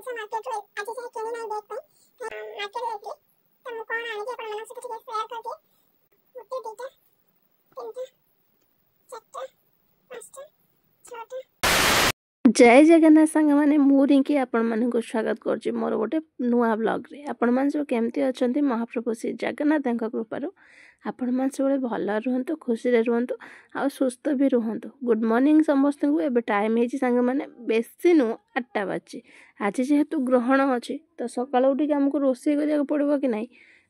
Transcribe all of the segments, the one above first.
ଜିନିଷ ମାର୍କେଟ ରୁ ଆଜି ଯାଏ କିଣି ନାହିଁ ବ୍ୟାଗ ପାଇଁ ମାର୍କେଟ ଯାଇଥିଲି ତ ମୁଁ କଣ ଆଣିକି ଆପଣ ମାନଙ୍କ ସହିତ ଟିକେ ସେୟାର କରିଦିଏ। ଗୋଟେ ଦୁଇଟା ତିନିଟା ଚାରିଟା ପାଞ୍ଚଟା ଛଅଟା। जय जगन्नाथ सांग मैंने मु रिंकी आपण मानक स्वागत करुच्ची मोर गोटे नुआ ब्लॉग रे आपण मान सब केमती अच्छा महाप्रभु श्री जगन्नाथ कृपार आपण मान सब भल रुहतु खुशी रे रुहतु आ सुस्थ भी रुहतु। गुड मॉर्निंग समस्त को एबे टाइम हेची सांग माने बेसी नु 8टा बाजी। आज जेहेतु ग्रहण अच्छी तो सकाळ उठी हमको रोषे करिया पड़िबो कि नहीं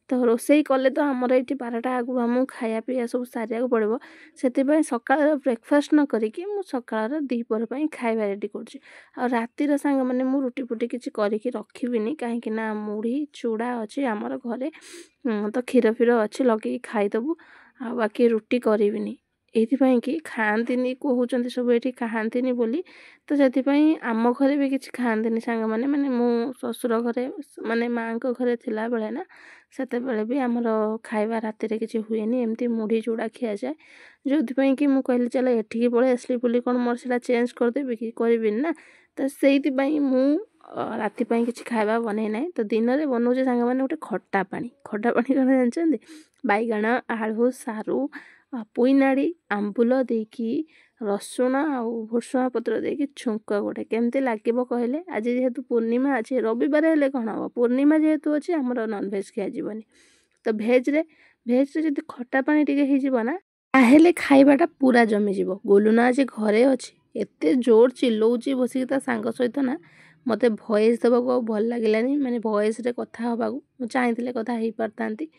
तो रोषे कले तो आमर ये 12टा आगु आमको खाया पीया सब सारिया पड़ो से सकाल ब्रेकफास्ट न करिकी मु सकाळ दीपर खाଇବା रेडी करछि। आ रातिर सांग माने मु रुटी फुटी किछि करिकी रखिबिनी काहेकि ना मुढ़ी चूड़ा अच्छी आमर घरे तो क्षीर फीर अच्छी लगे खाईदेबू आ बाकी रुटी करिबिनी एथिपाई कि खाआंतिनी कहउचंती सब एठी खाआंतिनी बोली तो सेथिपाई आम घरे भी किछि खाआंतिनी सांग माने माने मु ससुर घरे माने मां को घरे थिला बेले ना सेते बेले भी आमर खाଇବା राति रे किछि हुएनी एमती मुढ़ी चूड़ा खिया जाए जोथिपाई कि मु कहली चला एठिकी पळे आसली बोली कोन मोर सेटा चेंज कर देबी कि करिबिन ना तो सेइथिपाई मु राति पाई किछि खाଇବା बनै नै तो दिन रे बनौजे सांग माने उठे खट्टा पानी कोन जानचंदी बैगण आलू सारू पुई नाड़ी आंबुल देकी रसुण आ भुसुंगा पत्र देकी छुंक गोटे केमती लागिबो कहले। आज जेहेतु पूर्णिमा अच्छे रविवार हेले कौन हम पूर्णिमा जेहेतु अच्छे आमर नॉन भेज खिया जीवनी तो भेज रे जदि खट्टा पानी टिके हे जीव ना ताहेले खाइबाटा पूरा जमी जीव। गोलुना आज घरे अच्छी एते जोर चिल्लौची बसिक ता सांग सहित ना मते भॉइस देबाको भल लागिलानी माने भॉइस रे कथा हबाको मु चाहतिले कथा हेई परतांती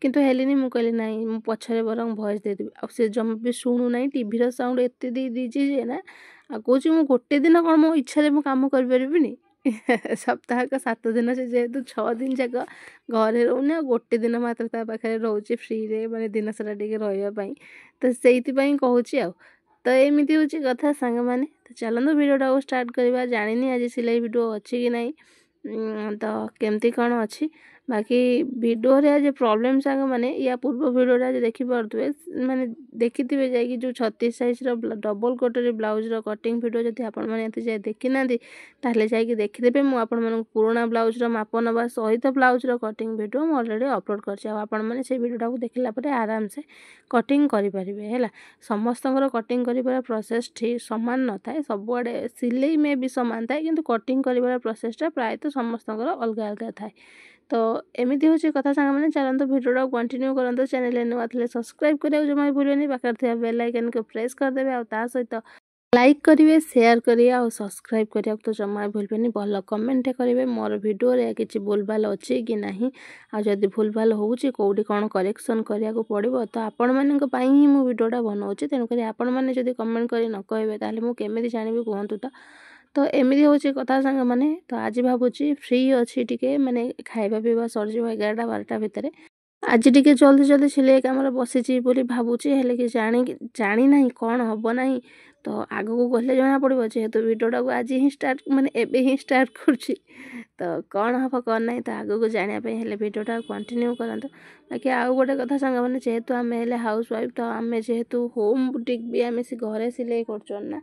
किंतु हेलिनी मु कहली नाही मु पछरे बरंग भॉइस दे देबी आ से जम भी सुनु नाही टीवी रो साउंड एते दे दीजी जे ना आ कोची मु गोटे दिन कोन मो इच्छा रे मु काम कर परबिनी सप्ताह का 7 दिन से जेहेतु 6 दिन जाक घरे रहूनी गोटे दिन मात्र ता पाखे रहउची फ्री रे माने दिन सारा टिके रहइबा पई तो सेइति पई कहउची आ तो एमिति होची कथा सांग माने तो चलनो वीडियोटा को स्टार्ट करबा। जानिनी आज सिलाई वीडियो अच्छी कि नहीं तो केमती कौन अच्छी बाकी वीडियो रे आज प्रॉब्लम सांग माने या पूर्व वीडियोटा आज देखि परथुए माने देखिथिबे जाय कि जो 36 साइज रो डबल कटरी ब्लाउज रो कटिंग वीडियो जति आपण माने एते जाय देखि नांदी ताले जाय कि देखिदेबे मु आपण माने पुराना ब्लाउज रो माप नबा सहित ब्लाउज रो कटिंग वीडियो मु ऑलरेडी अपलोड करछि आ आपण माने से वीडियोटा को देखिला परे आराम से कटिंग करि परिबे हैला। समस्तंगर कटिंग करिबार प्रोसेस ठीक समान न थाए सबुआडे सिलाई में भी समान थाए किंतु कटिंग करिबार प्रोसेसटा प्राय तो समस्तंगर अलगा अलगा थाए तो एमिति होची कथा सांग माने चलंतो वीडियोटा कंटिन्यू करंतो चैनल ने आथले सब्सक्राइब करियो जमा भूलनी बाकर थे बेल आइकन को प्रेस कर देबे आ ता सहित लाइक करिवे शेयर करिए आ सब्सक्राइब करिया तो जमा भूलबेनी भल कमेंट करिवे मोर वीडियो रे किछि भूलभाल अछि कि नाही आ जदी भूलभाल होउची कोडी कोन करेक्शन करिया को पड़िबो तो आपण मानक पई ही मु वीडियोटा बनौची तेनु करी आपण माने जदी कमेंट करी न कहबे ताले मु केमिति जानिबी कहंतु तो एमिति होची कथा सांग माने तो आज भाबुची फ्री अछि टिके माने खाइबा पीबा सरजिबो 11टा 12टा भितरे आज टिके जल्दी जल्दी सिलाई कामरे बसिची बोली भाबुची हेले कि जानी नाही कोन हबो नाही तो आगो को गले जना पड़िबो जेहेतु वीडियोटा को आज ही स्टार्ट माने एबे ही स्टार्ट करछि तो कौन हबो कोन नाही तो आगो को जानिया पे हेले वीडियोटा कंटिन्यू करंतो। बाकी आ गोटे कथा सांग माने जेहेतु आमे हेले हाउस वाइफ तो आमे जेहेतु होम बुटीक भी आमे से घरे सिलाई करछन ना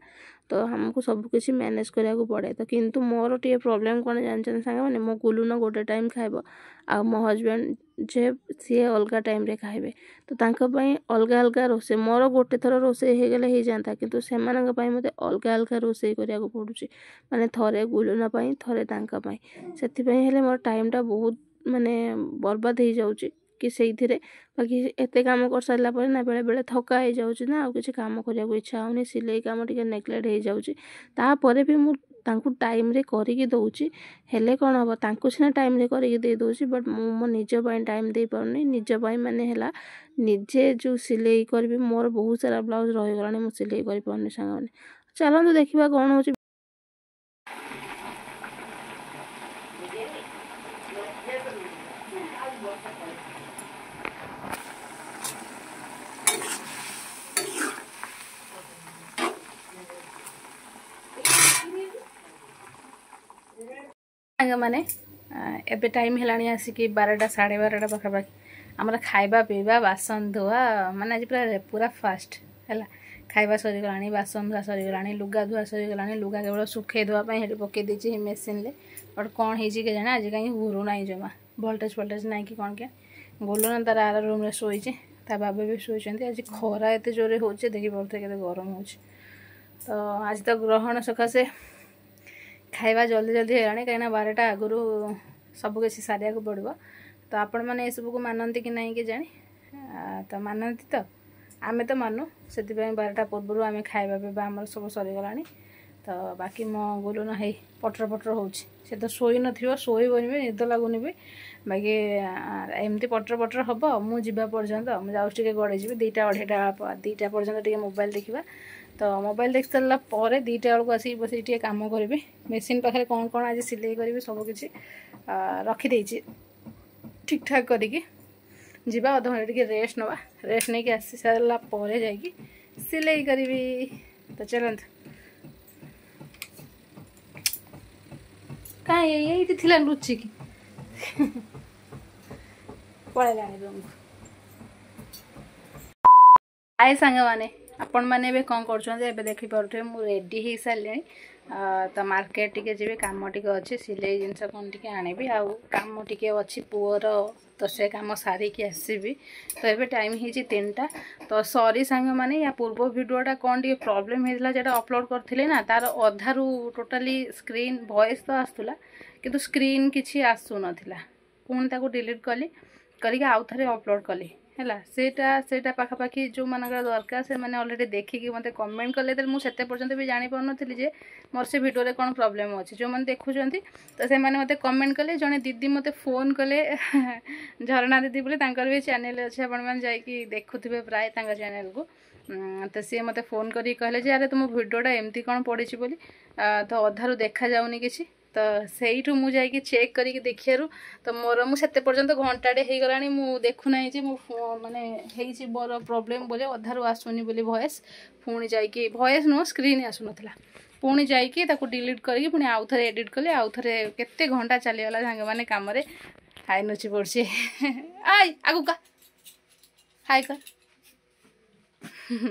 तो हमको सब कुछ मैनेज करिया को पड़े तो किंतु मोर टे प्रॉब्लम कोन जानछन सांग माने मो गुलुना गोटे टाइम खाइबो आ मो हस्बैंड जे सी अलगा टाइम रे खाइबे तो तांका पई अलगा अलगा रोसे मोर गोटे थरो रोसे हे गेले हे जानता किंतु सेमानक पई मते अलगा अलगा रोसे करिया को पडुची माने थरे गुलुना पई थरे तांका पई सेति पई हेले मोर टाइम टा बहुत माने बर्बाद हे जाउची कि सेइथिरे बाकी एते काम कर सारला पर ना बेले बेले थका हे जाउची ना आ किछि काम करिया को इच्छा होनी सिलाई काम टिके नेग्लेक्ट हे जाउची ता परे भी मु तांकु टाइम रे करिकी दउची हेले कोन हबो तांकु सिना टाइम रे करिकी दे दउची बट मो निज पई टाइम दे परनी निज पई माने हैला निजे जो सिलाई करबी मोर बहुत सारा ब्लाउज रहि गलानी मु सिलाई करि परनी संग माने चलंतु देखिबा कोन होची माने एबे टाइम हेलानी आसिकी 12टा 12:30 पाखापाखि आमर खाइबा पीवा बासन धुआ माने आज पूरा फास्ट है खाइबा सरीगलानी बासन धुआ सरीगलानी लुगा धुआ सरीगलानी लुगा केवल सुखे धुआ हेटी पके देछि मेसिन ले बट कौन है के जाने आज कहीं घूरू ना जमा भोल्टेज फल्टेज ना कि कौन क्या बोलो ना तार आर रूम में शोचे ता बाबा भी शोचते आज खरा एत जोरे हो देखी पारे के गरम हो तो आज तो ग्रहण सकाशे खाଇବା जल्दी जल्दी है कहीं 12टा आगु सबकि सारिया को पड़ो तो आपण मैंने ये सबको मानती कि नहीं कि जानी तो मानती तो आमे तो मानु से 12टा पूर्व आम खाଇବା पीवा आम सब सरीगला तो बाकी मो गोलू ना है पटर पटर हो तो शोई नोबनी भी निद लगुनि भी बाकी एमती पटर पटर हम मुझे पर्यंत मुझे गड़े जी 2टा 2:30 पर्यंत मोबाइल देखा तो मोबाइल देख सारा पर 2टा बेलू आसिक बस कम करी मेसीन पाखे कौन कौन आज सिलाई करी सबकि रखीदे ठीक ठाक करी जीवा अध घंटे टे रेस्ट नवा रेस्ट नहीं कि आसी सारा पर जाकि सिलाई करी तो चलते कहीं ये थी लुचिकी पड़ेगा रूम आए सांग मैंने आपण मैंने कौन कर देखी पारे मुझे रेडी हो सारे तो मार्केट टी जी कम टी अच्छे सिलाई जिनस कौन टी आनी आउ कम टी अच्छी पुअर तो से कम सारिकी आसबि तो ये टाइम हो 3टा तो सॉरी सांग मैंने या पूर्व वीडियोटा कौन टी प्रॉब्लम होता जेटा अपलोड करते ना तार अधारू टोटाली स्क्रीन वॉइस तो आसूला किंतु स्क्रीन किसी आसू नाला पुणी ताको डिलीट कली करके आउ थे अपलोड कली है पाखापाखि जो मान दरकार से मैंने ऑलरेडी देखिकी मत कमेंट कले मुझे पर्यंत भी जापर नी जे मोर से वीडियो कौन प्रॉब्लम अच्छे जो मैंने देखुं तो से मैंने मत कमेंट कले जड़े दीदी मत फोन कले झरणा दीदी बोले भी चैनल अच्छे आपड़ी देखुवे प्राय चैनल को तो सी मत फोन कर कहले अरे तुम वीडियोटा एमती कौन पड़ी बोली तो अधारू देखा जाऊनी किसी तो से मुझे चेक करके देखियारू तो मोर मुझे पर्यंत घंटाटे हो गला देखुना माने मोर प्रॉब्लम बोले अधारू आसुनी बोली वॉइस पुणी जाकि वॉइस नुह स्क्रीन आसु नाला पुणी जाकि डिलीट करके पुणी आउ थे एडिट कले आउ थे केते घंटा चलीगला सांग मैंने कम हाई नुची पड़ी आई आगु का हाई कर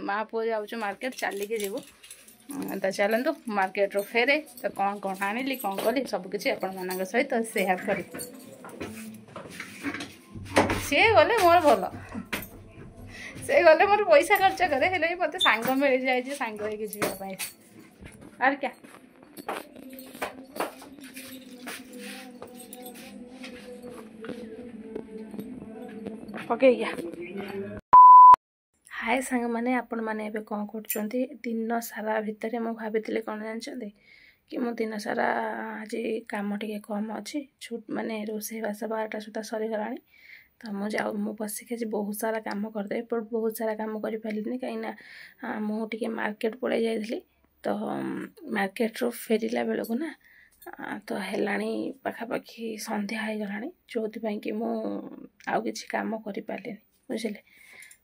माँ पुओ जाऊँ मार्केट चलिके जीवु तो चलतु मार्केट रो फेरे तो कौन कौन आनिली कौन कली सबकि आपण मान सहित सेयार करी सी गले मोर भल से गले मोर पैसा खर्च करे हेले मत सांग मिल जाए सांग होगी जीवाई आर क्या पके गया हाय सांग मैंने आपण मैंने एबे कौन कर दिन सारा भितर मु भाभी कौन जानते कि मु दिन सारा आज कम टे कम अच्छी छुट माने रोसे बास 12टा सुधा सरीगला तो मुझे बसिक आज बहुत सारा कम करदे पर बहुत सारा कम कर पारे कहीं मुझे मार्केट पड़े जाइली तो मार्केट रो फेरला बेलू ना तो है पाखापाखि संध्या हो गला जो कि आउ कि कम कर पारे बुझे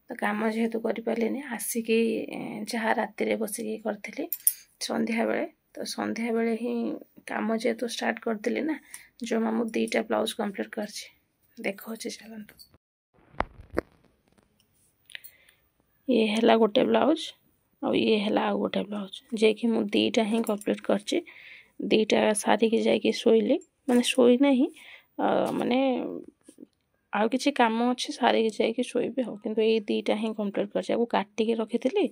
तो कम जेहेतु करें आसिकी जहाँ राति बसिक करी संध्या बेले तो संध्या बेले ही कम जेहेतु स्टार्ट करदेली ना जो मु 2टा ब्लाउज कंप्लीट कर देखो चलतु ये है गोटे ब्लाउज और ये है आ गोटे ब्लाउज जे कि मु 2टा ही कंप्लीट कर 2टा सारिकी जाकि शोइली माने शोई नहीं माने आउ किसी कम अच्छे सारिकी जाकि शोबी हो किंतु ये 2टा ही कंप्लीट कर काटिकी रखी थी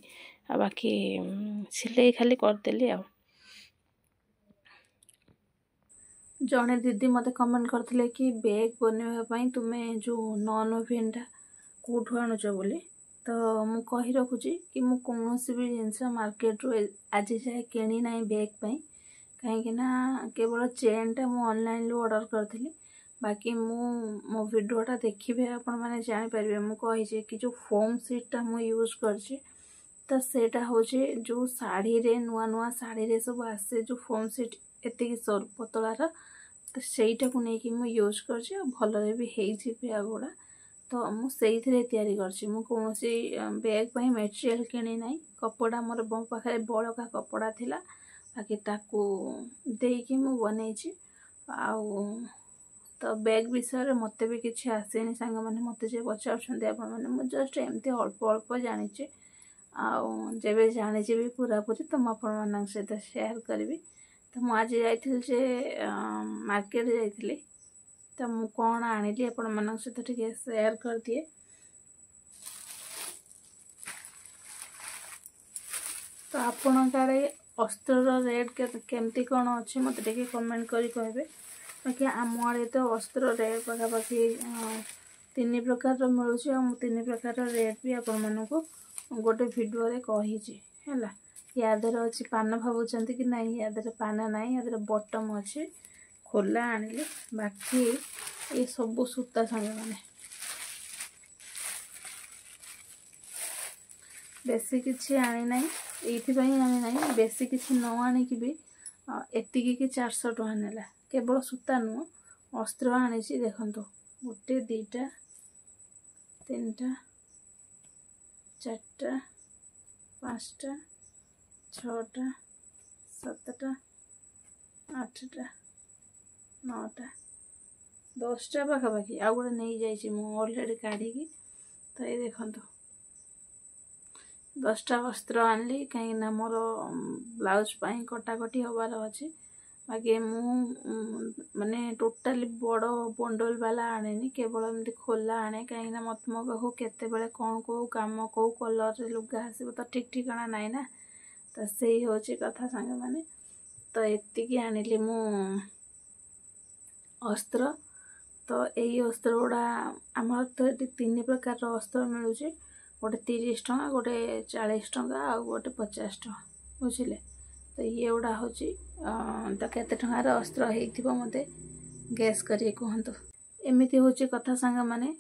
बाकी सिलाई खाली करदेली आ जड़े दीदी मत कमेंट करते कि बैग बनवाई तुम्हें जो नॉन ओवेनटा कौटू आणुच बोली तो मु कही रखुची कि मु कौनसी भी जिनस मार्केट रो आज जाए किणी ना बैग पाई कहीं केवल चेनटा मु ऑनलाइन ऑर्डर करथिली बाकी मो वीडियोटा देखिए आपण मैंने जापर मु कही कि जो फोम सीटा मु यूज कर तो सेटा हूँ जो शाढ़ी रे नुआ नुआ शाढ़ी रे सब आसे जो फोम सीट एति पतलार तो सहीटा को लेकिन मु यूज कर भलरे भी बैग गुड़ा तो मुझे कौन बैग पर मटेरियल किणी ना कपड़ा मोर पाखे बड़का कपड़ा थिला बाकी ताकू देकी मु बन तो बैग विषय मत भी किसी आसेनी सांग मैंने मत जे पचार जस्ट एमती अल्प अल्प जानी जब जानी भी पूरा पूरी तो मुझे सहित शेयर करी तो मु आज जाइथिल जे मार्केट जाइथिली तो मु कौन आनिली आपण मानक सहित टिके शेयर कर दिए। तो आपण काड़े अस्त्र रेट केमती कौन अच्छे मत टे कमेंट करी कहबे। बाकी आम आड़े तो अस्त्र रेट पखापाखि 3 प्रकार मिलूँ और 3 प्रकार रेट भी आपण मानक गोटे वीडियो रे कही है। यादर अच्छी पान भावुं कि नहीं, यादर पान नहीं, यादर बटम अच्छे खोला आनिले। बाकी ये सब सूता सांगे मैंने बेसी किसी आनी ना, ये आनी ना बेसी किसी न आनिकी भी एतिकी कि 400 टଙ୍କା नेला। केवल सूता नुह अस्त्र आनी देखु 1 2 3 4 5 6 7 8 9 10 पाखापाखि आउ गोटे नहीं जाइए अलरेडी काढ़ी। तो ये देखो 10टा अस्त्र आनली कहीं मोर ब्लाउज पाई कटाकटी हबार अच्छी। बाकी मु माने टोटाली बड़ बंडल वाला आने केवल एमती खोला आने कहीं मत मो पाखु केते बेले कौन को काम को कलर लुगा आसो तो ठीक ठिकाना नाई ना। तो से हूँ कथा सांग मैंने तो एतिकी आनिली मु अस्त्र। तो यही अस्त्र गुड़ा आमर तो ये 3 प्रकार अस्त्र मिलूँ, गोटे 30 टଙ୍କା, गोटे 40 टଙ୍କା आ गोटे 50 टଙ୍କା बुझे। तो ये गुड़ा हूँ तो केते टଙ୍କାର अस्त्र हो मत गैस करिए कहतु। एमती हूँ कथा सांग मैंने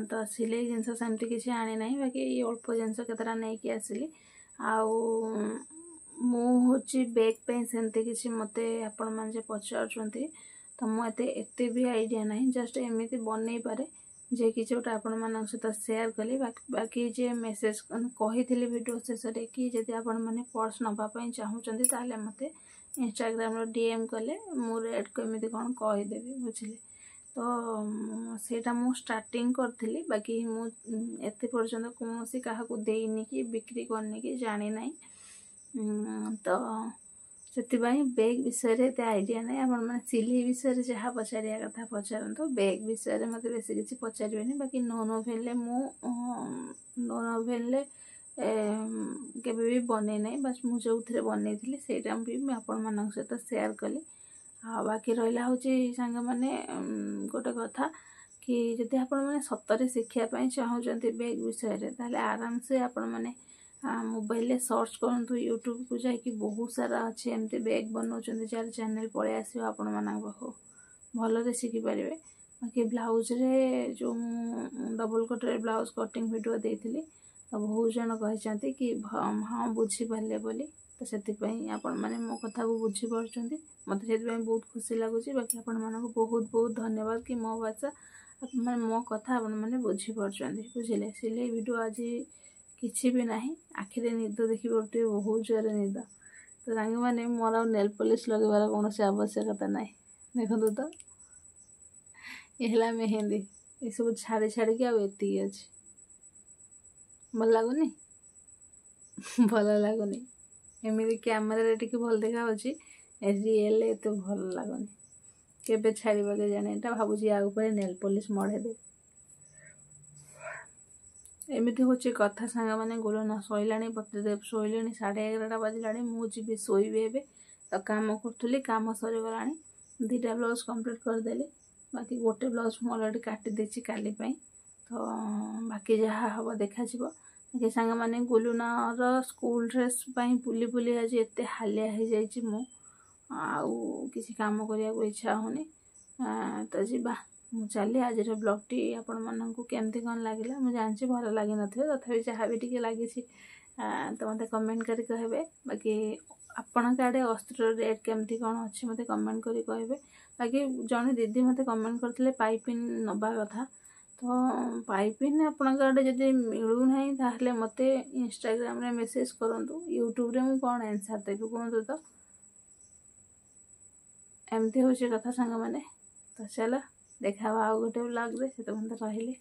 तो सिलाई जिनस सेमती किसी आनी ना। बाकी ये अल्प जिनस केतटा नहीं कि आसिली आउ मु हूँ बैग पे सेमती किसी मत आपण मैंने पचार तो मुझे एते भी आइडिया ना, जस्ट एमती बनई पारे जे कि जोटा आपण मान सहित शेयर कली। बाकी जे मेसेज कही वीडियो शेष कि जदि आपण मैंने पर्स नापी चाहूँगी ताले मते इंस्टाग्राम रो डीएम कले मु रेट को एमती कौन कहीदेवी बुझे। तो सेटा मु स्टार्टिंग करथिली, बाकी मु एते पर्यंत कौन सी क्या देनी कि बिक्री करनी कि जानी ना। तो से बैग विषय रे आइडिया ना। आप सिलाई विषय जहाँ पचार कथा पचारतु, बैग विषय मत बेस किसी पचारे। बाकी नो नोवेल मु नो नोवेल केबे भी बने ना, बस मुझे जो बनई से भी आपण मान सहित शेयर कली। बाकी रहा हूँ सांग मैंने गोटे कथा कि जदि आपण मैंने सतरे शिखापी चाहूँगी बैग विषय ताले आराम से आपण मैंने मोबाइल सर्च करूँ यूट्यूब को जाकि बहुत सारा अच्छे एमती बैग बनाऊँ जार चैनल पलि आस आपण मान भल शिखिपारे। बाकी ब्लाउज रे जो double cutter blouse cutting video देती तो बहुत जन कहते कि हाँ बुझीपारे बोली। तो से आपण मैंने मो कथा को बुझीपार मत से बहुत खुशी लगुच। बाकी आपण मानक बहुत बहुत धन्यवाद कि मो भाषा मो कथा आपण मैंने बुझीपार बुझे। सिलाई वीडियो आज किसी भी ना, आखिरे निद देखी गोटे बहुत जोर निद। तो सांग मैंने मोर आ नेल पॉलिश लगेबार कौन से आवश्यकता ना। देखो तो ये मेहंदी ये सब छाड़ी छाड़ी के आती अच्छे भल लगुनि भल लगुनि एमती कैमेरा टी भल देखा रियल एत भल लगुनि केबे छाड़वा के जाने भावुँ या नेल पॉलिश मढ़े एमती हूँ कथा सांग मैंने गोलना शोला पत्रदेव शोले 11:30 बजला मुझे शोबी ए। तो कम करी कम सरीगला 2टा ब्लाउज कंप्लीट करदेली। बाकी गोटे ब्लाउज मुझे अलरेडी काटी देछि काली पाई। तो बाकी जहाँ हम देखा बाकी सांग मैंने गोलुनार स्कूल ड्रेस बुली बुली आज एत हालिया हो जाइए आउ किसी काम करने इच्छा होनी। तो जीवा मु चली आज ब्लॉग टी आपण मानू केमती कौन लगे मुझे जानची भल लगी न तथापि जहाँ भी टी लगी तो मत कमेंट करी कहबे। बाकी आपण आड़े अस्त्र रेट केमती कौन अच्छी मत कमेंट करी कहबे। बाकी जड़े दीदी मत कमेंट करते पाइपिन नवा कथा। तो पाइपिन आपण आड़े जदि मिलू ना ताहले मते इंस्टाग्राम रे मेसेज करंतु, यूट्यूब रे मु कौन आंसर देबी कहतु। तो एमती हूँ कथा सांग मैंने। तो चलो देखा गोटे ब्लॉग रे से तो रही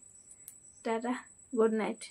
टाटा गुड नाइट।